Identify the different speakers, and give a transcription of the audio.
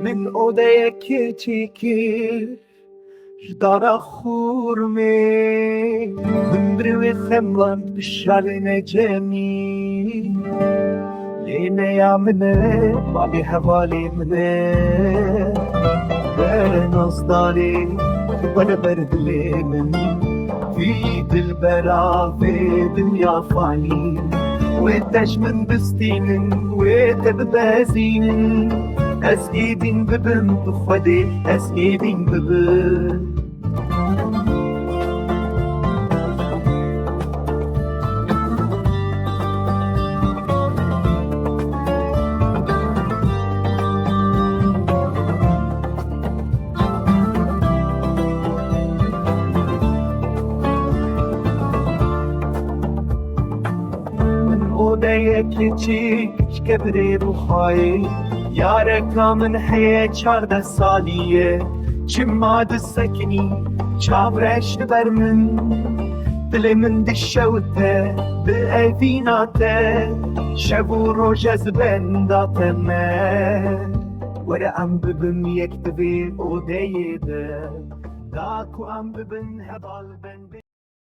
Speaker 1: من odaya keçikir dara xurme Hındrı ve semlan dışarına cemi Lene yamne bali havali mne Ben azdali bana berdilimin Fi dilbera ve dünya fani وتش من بستين وتبازين أسئدين ببن بخدي أسئدين ببن odaya keçik kebri ruhayı Yareka min heye çarda saliye Çimmadı sekini çavreş bermin Dilimin dişevte bi evinate Şevu rojez bendateme Vere am bibim yek dibi odayı de Daku am bibin hebal ben